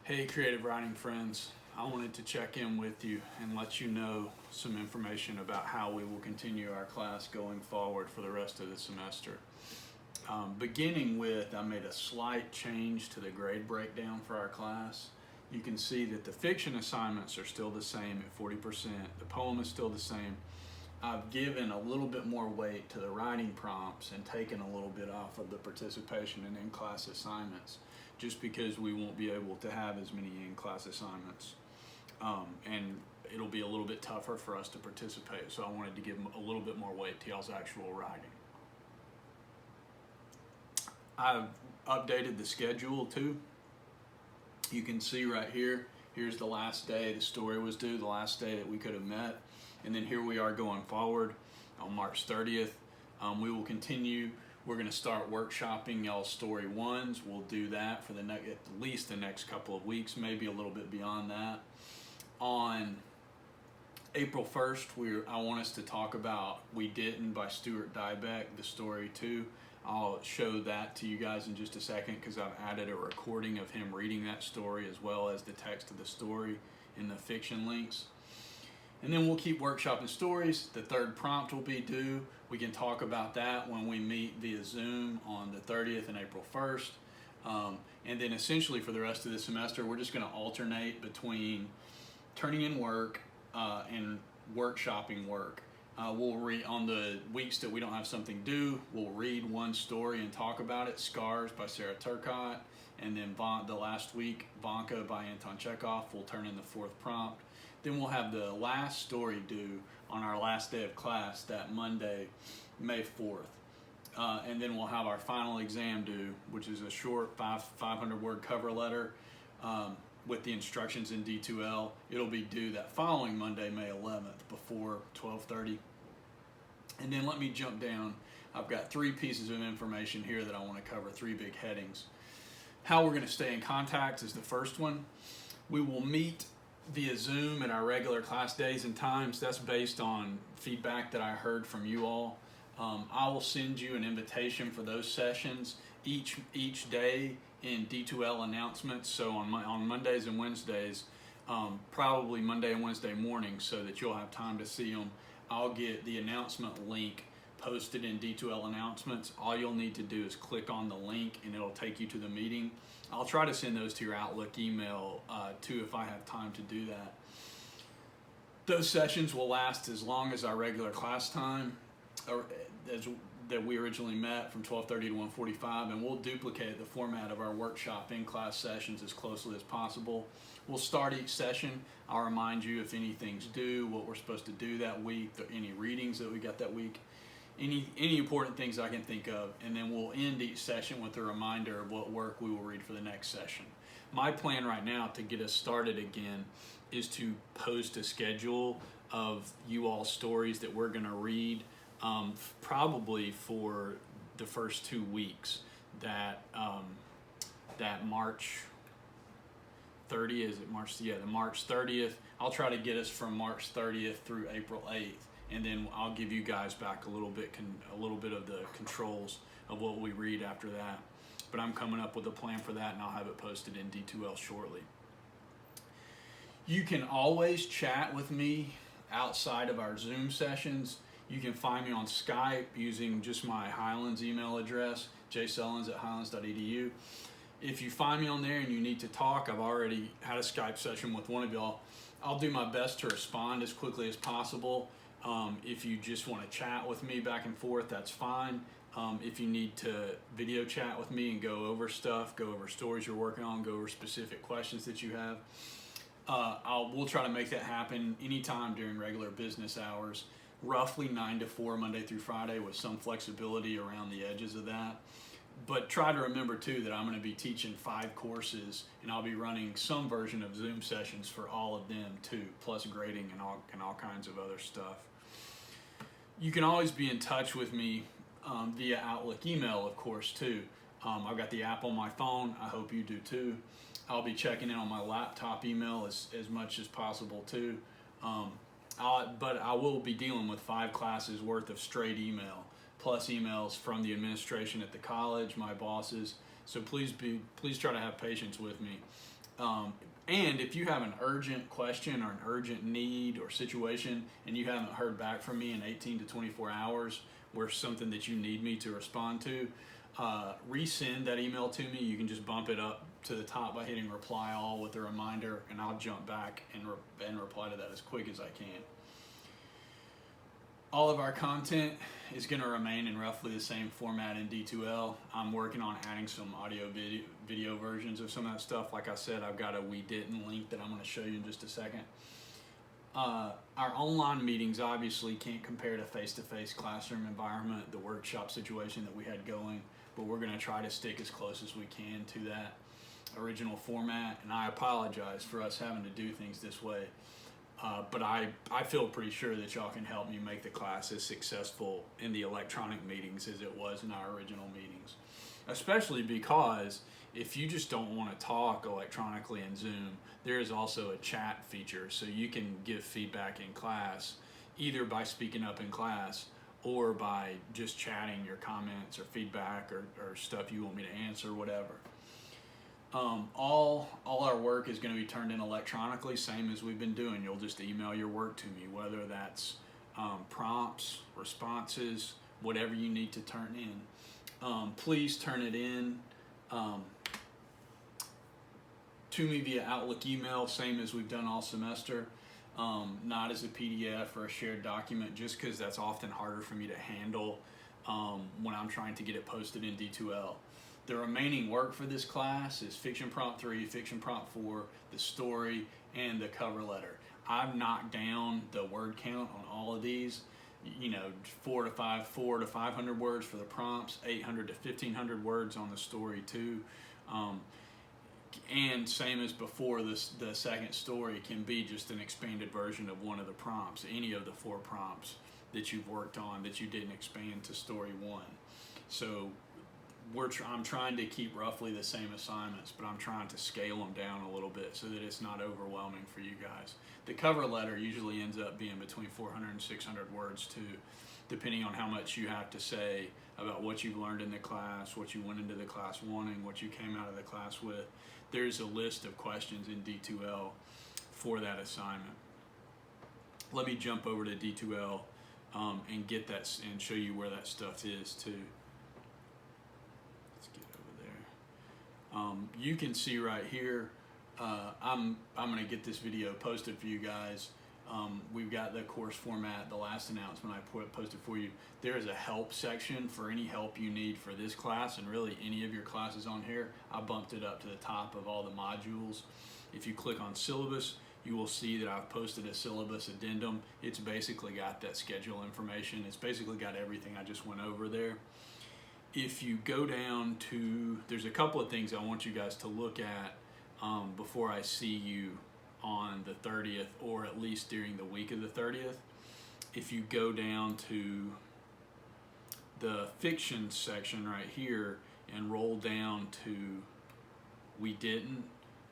Hey creative writing friends, I wanted to check in with you and let you know some information about how we will continue our class going forward for the rest of the semester. Beginning with, I made a slight change to the grade breakdown for our class. You can see that the fiction assignments are still the same at 40%, the poem is still the same. I've given a little bit more weight to the writing prompts and taken a little bit off of the participation and in-class assignments, just because we won't be able to have as many in-class assignments. And it'll be a little bit tougher for us to participate, so I wanted to give a little bit more weight to y'all's actual writing. I've updated the schedule too. You can see right here, here's the last day the story was due, the last day that we could have met. And then here we are going forward on March 30th. We will continue. We're going to start workshopping y'all's story ones. We'll do that for at least the next couple of weeks, maybe a little bit beyond that. On April 1st, I want us to talk about We Didn't by Stuart Diebeck, the story 2. I'll show that to you guys in just a second because I've added a recording of him reading that story as well as the text of the story in the fiction links. And then we'll keep workshopping stories. The third prompt will be due. We can talk about that when we meet via Zoom on the 30th and April 1st. And then essentially for the rest of the semester, we're just going to alternate between turning in work and workshopping work. We'll read on the weeks that we don't have something due, we'll read one story and talk about it. Scars by Sarah Turcott. And then the last week, Vanka by Anton Chekhov. We'll turn in the fourth prompt. Then we'll have the last story due on our last day of class, that Monday, May 4th. And then we'll have our final exam due, which is a short 500 word cover letter with the instructions in D2L. It'll be due that following Monday, May 11th, before 12:30. And then let me jump down. I've got 3 pieces of information here that I want to cover, 3 big headings. How we're going to stay in contact is the first one. We will meet via Zoom at our regular class days and times. That's based on feedback that I heard from you all. I will send you an invitation for those sessions each day in D2L announcements. So on Mondays and Wednesdays, probably Monday and Wednesday morning, so that you'll have time to see them. I'll get the announcement link posted in D2L announcements. All you'll need to do is click on the link and it'll take you to the meeting. I'll try to send those to your Outlook email too if I have time to do that. Those sessions will last as long as our regular class time that we originally met, from 12:30 to 1:45, and we'll duplicate the format of our workshop in-class sessions as closely as possible. We'll start each session. I'll remind you if anything's due, what we're supposed to do that week, any readings that we got that week, any important things I can think of, and then we'll end each session with a reminder of what work we will read for the next session. My plan right now to get us started again is to post a schedule of you all stories that we're going to read probably for the first 2 weeks. That March 30th, is it March? Yeah, the March 30th. I'll try to get us from March 30th through April 8th. And then I'll give you guys back a little bit of the controls of what we read after that. But I'm coming up with a plan for that, and I'll have it posted in D2L shortly. You can always chat with me outside of our Zoom sessions. You can find me on Skype using just my Highlands email address, jsellens@highlands.edu. If you find me on there and you need to talk, I've already had a Skype session with one of y'all. I'll do my best to respond as quickly as possible. If you just want to chat with me back and forth, that's fine. If you need to video chat with me and go over stuff, go over stories you're working on, go over specific questions that you have, we'll try to make that happen anytime during regular business hours, roughly 9 to 4 Monday through Friday, with some flexibility around the edges of that. But try to remember too that I'm going to be teaching 5 courses, and I'll be running some version of Zoom sessions for all of them too, plus grading and all kinds of other stuff. You can always be in touch with me via Outlook email, of course, too. I've got the app on my phone. I hope you do too. I'll be checking in on my laptop email as much as possible too. But I will be dealing with 5 classes worth of straight email, plus emails from the administration at the college, my bosses. So please try to have patience with me. And if you have an urgent question or an urgent need or situation and you haven't heard back from me in 18 to 24 hours where something that you need me to respond to, resend that email to me. You can just bump it up to the top by hitting reply all with a reminder, and I'll jump back and reply to that as quick as I can. All of our content is going to remain in roughly the same format in D2L. I'm working on adding some audio video versions of some of that stuff. Like I said, I've got a We Didn't link that I'm going to show you in just a second. Our online meetings obviously can't compare to face-to-face classroom environment, the workshop situation that we had going, but we're going to try to stick as close as we can to that original format. And I apologize for us having to do things this way. But I feel pretty sure that y'all can help me make the class as successful in the electronic meetings as it was in our original meetings. Especially because if you just don't want to talk electronically in Zoom, there is also a chat feature, so you can give feedback in class, either by speaking up in class or by just chatting your comments or feedback or stuff you want me to answer, whatever. All our work is going to be turned in electronically, same as we've been doing. You'll just email your work to me, whether that's prompts, responses, whatever you need to turn in. Please turn it in to me via Outlook email, same as we've done all semester. Not as a PDF or a shared document, just because that's often harder for me to handle when I'm trying to get it posted in D2L. The remaining work for this class is Fiction Prompt 3, Fiction Prompt 4, the story, and the cover letter. I've knocked down the word count on all of these. 400 to 500 words for the prompts, 800 to 1500 words on the story too. And same as before, the second story can be just an expanded version of one of the prompts, any of the 4 prompts that you've worked on that you didn't expand to story 1. So I'm trying to keep roughly the same assignments, but I'm trying to scale them down a little bit so that it's not overwhelming for you guys. The cover letter usually ends up being between 400 and 600 words too, depending on how much you have to say about what you've learned in the class, what you went into the class wanting, what you came out of the class with. There's a list of questions in D2L for that assignment. Let me jump over to D2L and get that and show you where that stuff is too. You can see right here, I'm going to get this video posted for you guys. We've got the course format, the last announcement I posted for you. There is a help section for any help you need for this class and really any of your classes on here. I bumped it up to the top of all the modules. If you click on syllabus, you will see that I've posted a syllabus addendum. It's basically got that schedule information. It's basically got everything I just went over there. If you go down to, there's a couple of things I want you guys to look at before I see you on the 30th, or at least during the week of the 30th. If you go down to the fiction section right here and roll down to We Didn't,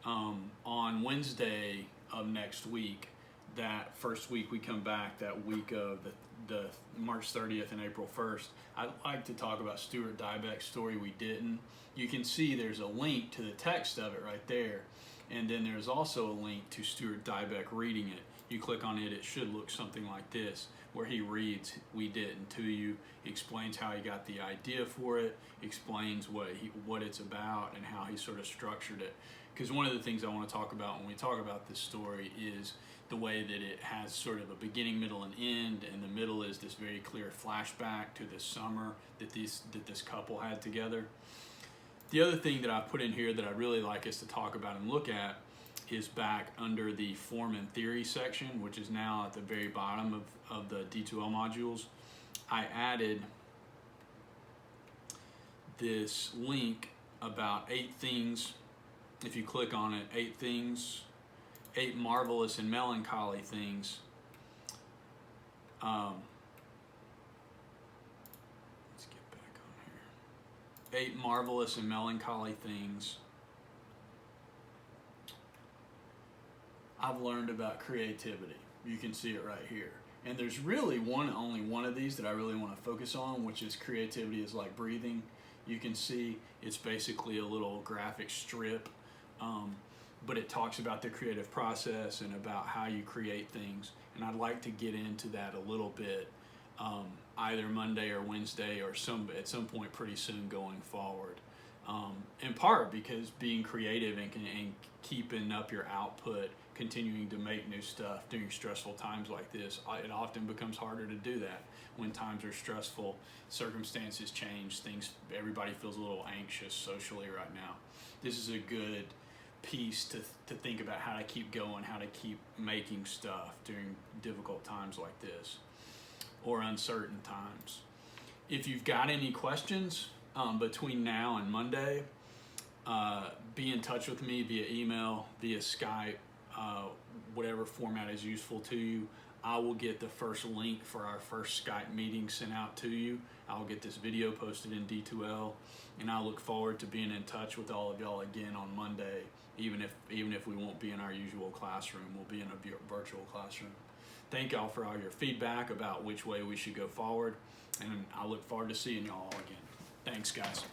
on Wednesday of next week, that first week we come back, that week of the March 30th and April 1st, I'd like to talk about Stuart Dybek's story, We Didn't. You can see there's a link to the text of it right there, and then there's also a link to Stuart Dybek reading it. You click on it, it should look something like this, where he reads We Didn't to you, explains how he got the idea for it, explains what it's about and how he sort of structured it. Because one of the things I want to talk about when we talk about this story is the way that it has sort of a beginning, middle, and end, and the middle is this very clear flashback to this summer that this couple had together. The other thing that I put in here that I'd really like us to talk about and look at is back under the form and theory section, which is now at the very bottom of the D2L modules. I added this link about 8 things. If you click on it, 8 things, 8 marvelous and melancholy things. Let's get back on here. 8 marvelous and melancholy things I've learned about creativity. You can see it right here. And there's really only one of these that I really want to focus on, which is creativity is like breathing. You can see it's basically a little graphic strip but it talks about the creative process and about how you create things. And I'd like to get into that a little bit, either Monday or Wednesday or at some point pretty soon going forward. In part because being creative and keeping up your output, continuing to make new stuff during stressful times like this, it often becomes harder to do that when times are stressful, circumstances change, everybody feels a little anxious socially right now. This is a good piece to think about how to keep going, how to keep making stuff during difficult times like this or uncertain times. If you've got any questions between now and Monday, be in touch with me via email, via Skype, whatever format is useful to you. I will get the first link for our first Skype meeting sent out to you. I'll get this video posted in D2L, and I look forward to being in touch with all of y'all again on Monday. Even if we won't be in our usual classroom, we'll be in a virtual classroom. Thank y'all for all your feedback about which way we should go forward, and I look forward to seeing y'all again. Thanks, guys.